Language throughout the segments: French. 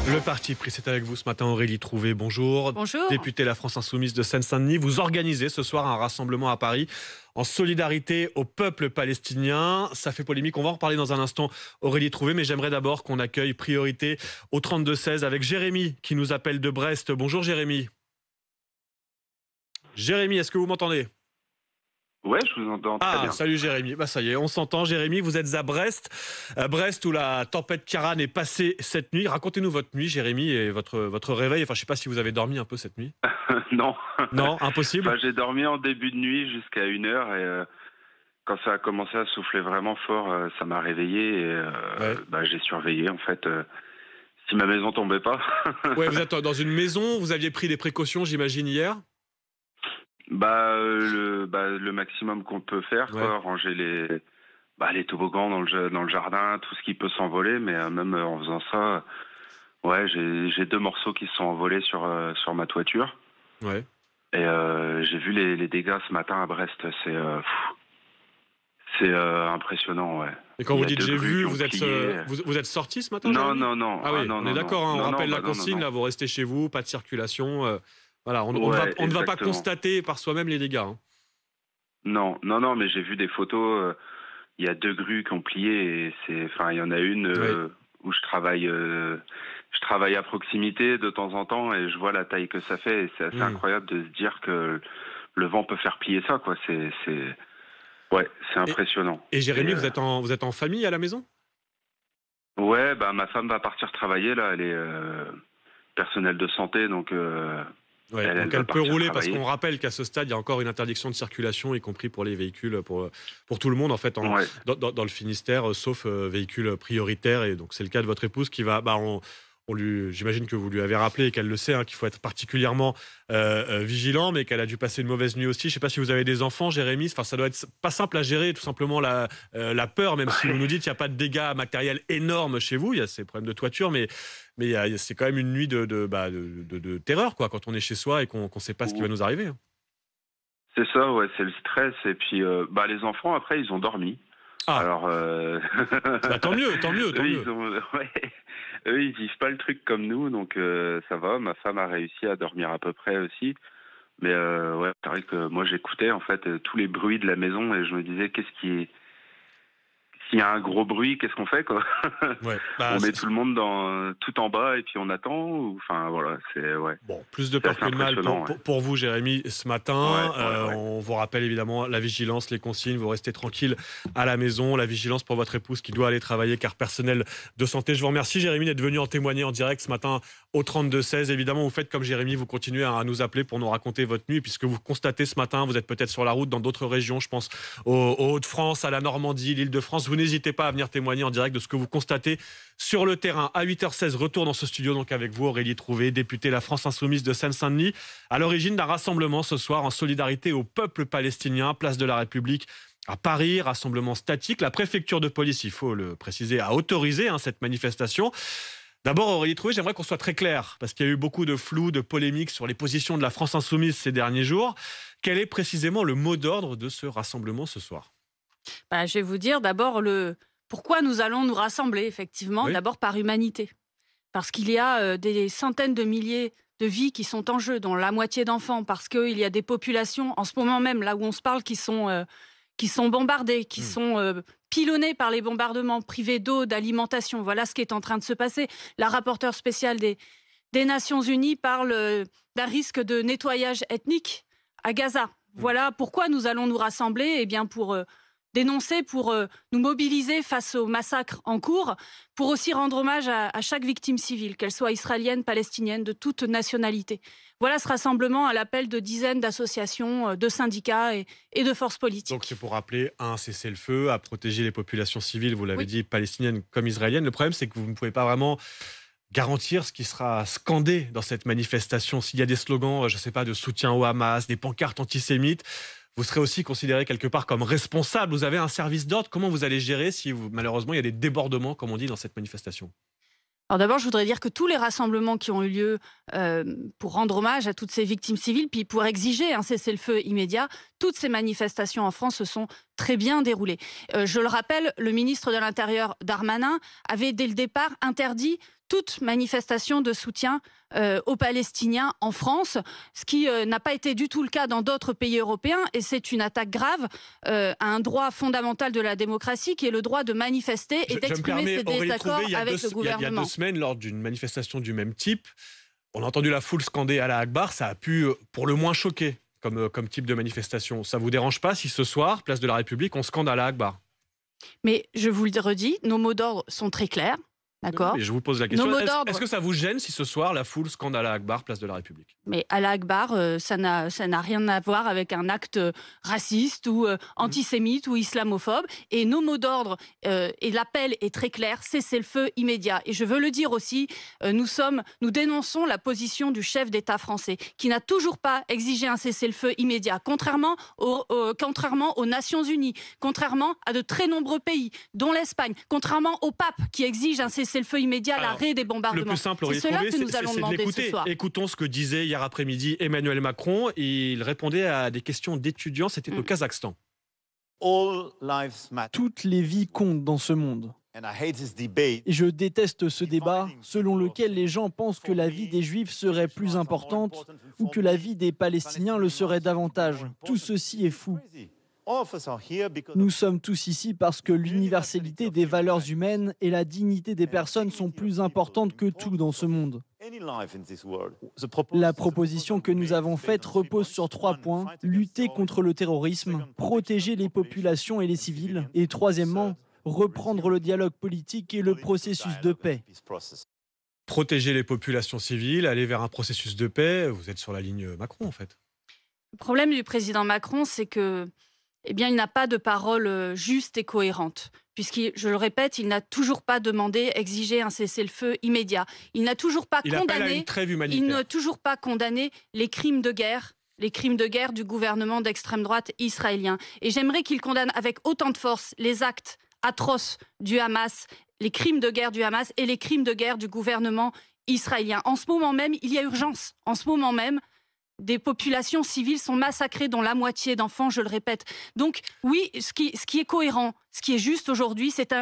Le parti pris, c'est avec vous ce matin, Aurélie Trouvé. Bonjour. Bonjour. Députée La France Insoumise de Seine-Saint-Denis. Vous organisez ce soir un rassemblement à Paris en solidarité au peuple palestinien. Ça fait polémique. On va en reparler dans un instant, Aurélie Trouvé. Mais j'aimerais d'abord qu'on accueille priorité au 32-16 avec Jérémy qui nous appelle de Brest. Bonjour Jérémy. Jérémy, est-ce que vous m'entendez ? Ouais, je vous entends très bien. Salut Jérémy. Ça y est, on s'entend. Jérémy, vous êtes à Brest. À Brest où la tempête Ciarán est passée cette nuit. Racontez-nous votre nuit, Jérémy, et votre réveil. Enfin, je ne sais pas si vous avez dormi un peu cette nuit. Non. Non, impossible. J'ai dormi en début de nuit jusqu'à 1h et quand ça a commencé à souffler vraiment fort, ça m'a réveillé et j'ai surveillé en fait si ma maison tombait pas. Ouais, vous êtes dans une maison, vous aviez pris des précautions, j'imagine, hier. Le maximum qu'on peut faire, quoi, ranger les toboggans dans le jardin, tout ce qui peut s'envoler, mais même en faisant ça, j'ai 2 morceaux qui se sont envolés sur ma toiture. Ouais. Et j'ai vu les dégâts ce matin à Brest, c'est impressionnant, ouais. Et quand vous dites j'ai vu, vous êtes sorti ce matin? Non. Ah oui, non, on est d'accord, hein, on rappelle la consigne, là, vous restez chez vous, pas de circulation. Voilà, on ne va pas constater par soi-même les dégâts. Hein. Non, mais j'ai vu des photos. Il y a 2 grues qui ont plié et il y en a une où je travaille à proximité de temps en temps et je vois la taille que ça fait et c'est assez incroyable de se dire que le vent peut faire plier ça, quoi. C'est impressionnant. Et Jérémy, vous êtes en famille à la maison? Ouais, ma femme va partir travailler là. Elle est personnelle de santé, donc. Donc elle peut rouler parce qu'on rappelle qu'à ce stade, il y a encore une interdiction de circulation, y compris pour les véhicules, pour tout le monde en fait, dans le Finistère, sauf véhicules prioritaires. Et donc c'est le cas de votre épouse qui va... j'imagine que vous lui avez rappelé et qu'elle le sait, hein, qu'il faut être particulièrement vigilant, mais qu'elle a dû passer une mauvaise nuit aussi. Je ne sais pas si vous avez des enfants, Jérémy. Enfin, ça doit être pas simple à gérer, tout simplement la peur, même si vous nous dites qu'il n'y a pas de dégâts matériels énormes chez vous. Il y a ces problèmes de toiture, mais c'est quand même une nuit de terreur, quoi, quand on est chez soi et qu'on ne sait pas ce qui va nous arriver. C'est ça, ouais, c'est le stress. Et puis, les enfants, après, ils ont dormi. Ah. Alors, tant mieux. Eux, ils vivent pas le truc comme nous, donc ça va. Ma femme a réussi à dormir à peu près aussi. Mais c'est vrai que moi, j'écoutais en fait tous les bruits de la maison et je me disais, s'il y a un gros bruit, qu'est-ce qu'on fait, quoi? On met tout le monde tout en bas et puis on attend. Bon, plus de peur que de mal pour vous, Jérémy, ce matin. On vous rappelle évidemment la vigilance, les consignes. Vous restez tranquille à la maison. La vigilance pour votre épouse qui doit aller travailler car personnel de santé. Je vous remercie, Jérémy, d'être venu en témoigner en direct ce matin au 32-16. Évidemment, vous faites comme Jérémy, vous continuez à nous appeler pour nous raconter votre nuit puisque vous constatez ce matin, vous êtes peut-être sur la route dans d'autres régions, je pense aux Hauts-de-France, à la Normandie, l'Île-de-France. Vous n'hésitez pas à venir témoigner en direct de ce que vous constatez sur le terrain. À 8h16, retour dans ce studio donc avec vous, Aurélie Trouvé, députée La France Insoumise de Seine-Saint-Denis, à l'origine d'un rassemblement ce soir en solidarité au peuple palestinien, place de la République à Paris, rassemblement statique. La préfecture de police, il faut le préciser, a autorisé cette manifestation. D'abord, Aurélie Trouvé, j'aimerais qu'on soit très clair, parce qu'il y a eu beaucoup de flou, de polémiques sur les positions de la France Insoumise ces derniers jours. Quel est précisément le mot d'ordre de ce rassemblement ce soir ? Je vais vous dire d'abord pourquoi nous allons nous rassembler, effectivement. D'abord par humanité. Parce qu'il y a des centaines de milliers de vies qui sont en jeu, dont la moitié d'enfants, parce qu'il y a des populations, en ce moment même, là où on se parle, qui sont bombardées, qui sont pilonnées par les bombardements, privées d'eau, d'alimentation. Voilà ce qui est en train de se passer. La rapporteure spéciale des Nations Unies parle d'un risque de nettoyage ethnique à Gaza. Voilà pourquoi nous allons nous rassembler, pour dénoncer, pour nous mobiliser face au massacre en cours, pour aussi rendre hommage à chaque victime civile, qu'elle soit israélienne, palestinienne, de toute nationalité. Voilà ce rassemblement à l'appel de dizaines d'associations, de syndicats et de forces politiques. Donc c'est pour rappeler un cessez-le-feu, à protéger les populations civiles, vous l'avez dit, palestiniennes comme israéliennes. Le problème, c'est que vous ne pouvez pas vraiment garantir ce qui sera scandé dans cette manifestation. S'il y a des slogans, je ne sais pas, de soutien au Hamas, des pancartes antisémites, vous serez aussi considéré quelque part comme responsable. Vous avez un service d'ordre. Comment vous allez gérer si malheureusement il y a des débordements, comme on dit, dans cette manifestation ? Alors d'abord, je voudrais dire que tous les rassemblements qui ont eu lieu pour rendre hommage à toutes ces victimes civiles, puis pour exiger un cessez-le-feu immédiat, toutes ces manifestations en France se sont très bien déroulé. Je le rappelle, le ministre de l'Intérieur, Darmanin, avait dès le départ interdit toute manifestation de soutien aux Palestiniens en France, ce qui n'a pas été du tout le cas dans d'autres pays européens, et c'est une attaque grave à un droit fondamental de la démocratie qui est le droit de manifester et d'exprimer ses désaccords avec le gouvernement. Il y a 2 semaines, lors d'une manifestation du même type, on a entendu la foule scander Allah Akbar, ça a pu pour le moins choquer comme type de manifestation. Ça ne vous dérange pas si ce soir, place de la République, on scande Allah Akbar? Mais je vous le redis, nos mots d'ordre sont très clairs. D'accord. Et je vous pose la question, est-ce que ça vous gêne si ce soir la foule scande Allah Akbar, place de la République? Mais Allah Akbar, ça n'a rien à voir avec un acte raciste ou antisémite ou islamophobe. Et nos mots d'ordre et l'appel est très clair, cessez-le-feu immédiat. Et je veux le dire aussi, nous dénonçons la position du chef d'État français qui n'a toujours pas exigé un cessez-le-feu immédiat, contrairement aux Nations Unies, contrairement à de très nombreux pays, dont l'Espagne, contrairement au pape qui exige un cessez-le-feu immédiat, l'arrêt des bombardements. Le plus simple, c'est cela que nous allons demander ce soir. Écoutons ce que disait hier après-midi Emmanuel Macron. Il répondait à des questions d'étudiants. C'était au Kazakhstan. Toutes les vies comptent dans ce monde. Et je déteste ce débat selon lequel les gens pensent que la vie des Juifs serait plus importante ou que la vie des Palestiniens le serait davantage. Tout ceci est fou. Nous sommes tous ici parce que l'universalité des valeurs humaines et la dignité des personnes sont plus importantes que tout dans ce monde. La proposition que nous avons faite repose sur 3 points. Lutter contre le terrorisme, protéger les populations et les civils, et troisièmement, reprendre le dialogue politique et le processus de paix. Protéger les populations civiles, aller vers un processus de paix, vous êtes sur la ligne Macron en fait. Le problème du président Macron, c'est que il n'a pas de parole juste et cohérente. Puisqu'il, je le répète, il n'a toujours pas demandé, exigé un cessez-le-feu immédiat. Il n'a toujours pas condamné les crimes de guerre du gouvernement d'extrême droite israélien. Et j'aimerais qu'il condamne avec autant de force les actes atroces du Hamas, les crimes de guerre du Hamas et les crimes de guerre du gouvernement israélien. En ce moment même, il y a urgence. En ce moment même, des populations civiles sont massacrées, dont la moitié d'enfants, je le répète. Donc oui, ce qui est cohérent, ce qui est juste aujourd'hui, c'est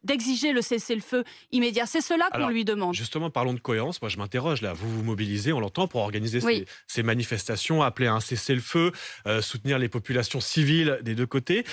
d'exiger le cessez-le-feu immédiat. C'est cela qu'on lui demande. Justement, parlons de cohérence. Moi, je m'interroge là. Vous vous mobilisez, on l'entend, pour organiser ces manifestations, appeler à un cessez-le-feu, soutenir les populations civiles des 2 côtés.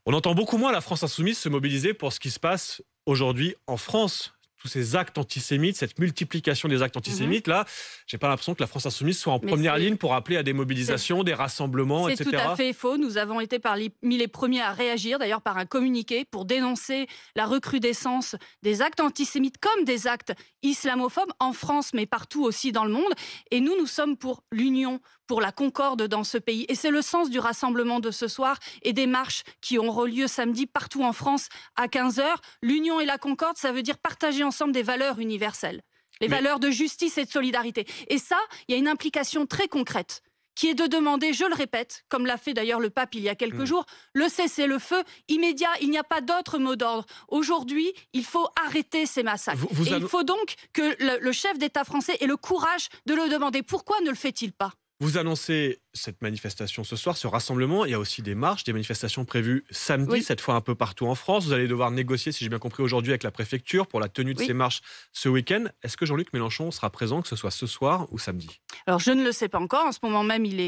On entend beaucoup moins la France insoumise se mobiliser pour ce qui se passe aujourd'hui en France. Tous ces actes antisémites, cette multiplication des actes antisémites, là, j'ai pas l'impression que la France insoumise soit en première ligne pour appeler à des mobilisations, des rassemblements, etc. C'est tout à fait faux. Nous avons été parmi les premiers à réagir, d'ailleurs par un communiqué, pour dénoncer la recrudescence des actes antisémites comme des actes islamophobes en France, mais partout aussi dans le monde. Et nous sommes pour l'union, pour la concorde dans ce pays. Et c'est le sens du rassemblement de ce soir et des marches qui auront lieu samedi partout en France à 15h. L'union et la concorde, ça veut dire partager ensemble des valeurs universelles, les valeurs de justice et de solidarité. Et ça, il y a une implication très concrète qui est de demander, je le répète, comme l'a fait d'ailleurs le pape il y a quelques jours, le cessez-le-feu immédiat. Il n'y a pas d'autre mot d'ordre. Aujourd'hui, il faut arrêter ces massacres. Il faut donc que le chef d'État français ait le courage de le demander. Pourquoi ne le fait-il pas ? Vous annoncez cette manifestation ce soir, ce rassemblement. Il y a aussi des marches, des manifestations prévues samedi, cette fois un peu partout en France. Vous allez devoir négocier, si j'ai bien compris, aujourd'hui avec la préfecture pour la tenue de ces marches ce week-end. Est-ce que Jean-Luc Mélenchon sera présent, que ce soit ce soir ou samedi ? Alors, je ne le sais pas encore. En ce moment même, il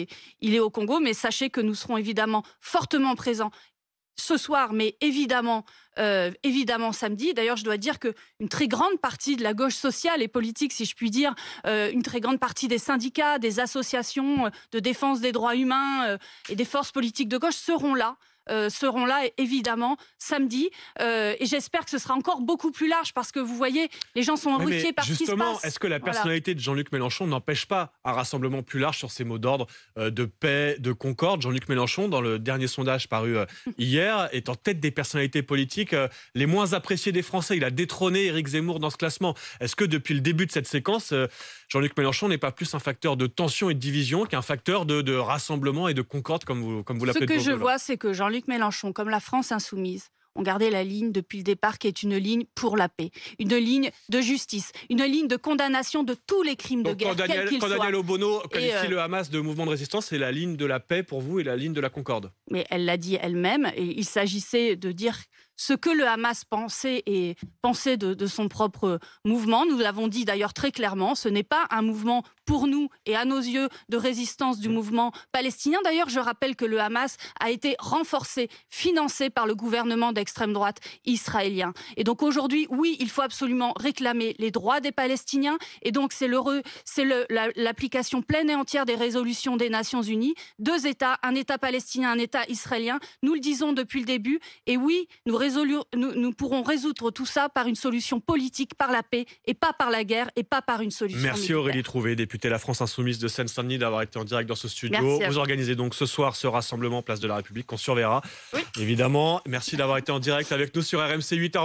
est au Congo. Mais sachez que nous serons évidemment fortement présents ce soir, mais évidemment samedi. D'ailleurs, je dois dire qu'une très grande partie de la gauche sociale et politique, si je puis dire, une très grande partie des syndicats, des associations de défense des droits humains et des forces politiques de gauche seront là évidemment samedi et j'espère que ce sera encore beaucoup plus large parce que vous voyez, les gens sont horrifiés par ce qui se passe. Justement, est-ce que la personnalité de Jean-Luc Mélenchon n'empêche pas un rassemblement plus large sur ces mots d'ordre de paix, de concorde ? Jean-Luc Mélenchon, dans le dernier sondage paru hier, est en tête des personnalités politiques les moins appréciées des Français. Il a détrôné Éric Zemmour dans ce classement. Est-ce que depuis le début de cette séquence, Jean-Luc Mélenchon n'est pas plus un facteur de tension et de division qu'un facteur de rassemblement et de concorde comme vous l'appelez? Ce que je vois, c'est que Jean-Luc Mélenchon, comme la France insoumise, ont gardé la ligne depuis le départ qui est une ligne pour la paix, une ligne de justice, une ligne de condamnation de tous les crimes de guerre, quels qu'ils soient. Quand Daniel Obono qualifie le Hamas de mouvement de résistance, c'est la ligne de la paix pour vous et la ligne de la concorde. Mais elle l'a dit elle-même, et il s'agissait de dire ce que le Hamas pensait et pensait de son propre mouvement. Nous l'avons dit d'ailleurs très clairement, ce n'est pas un mouvement pour nous et à nos yeux de résistance du mouvement palestinien. D'ailleurs, je rappelle que le Hamas a été renforcé, financé par le gouvernement d'extrême droite israélien. Et donc aujourd'hui, oui, il faut absolument réclamer les droits des Palestiniens. Et donc c'est l'application pleine et entière des résolutions des Nations Unies. 2 États, un État palestinien, un État israélien. Nous le disons depuis le début. Et oui, nous pourrons résoudre tout ça par une solution politique, par la paix, et pas par la guerre, et pas par une solution militaire. Merci Aurélie Trouvé, députée La France Insoumise de Seine-Saint-Denis, d'avoir été en direct dans ce studio. Vous organisez donc ce soir ce rassemblement Place de la République qu'on surveillera. Oui. Évidemment, merci d'avoir été en direct avec nous sur RMC 8h20.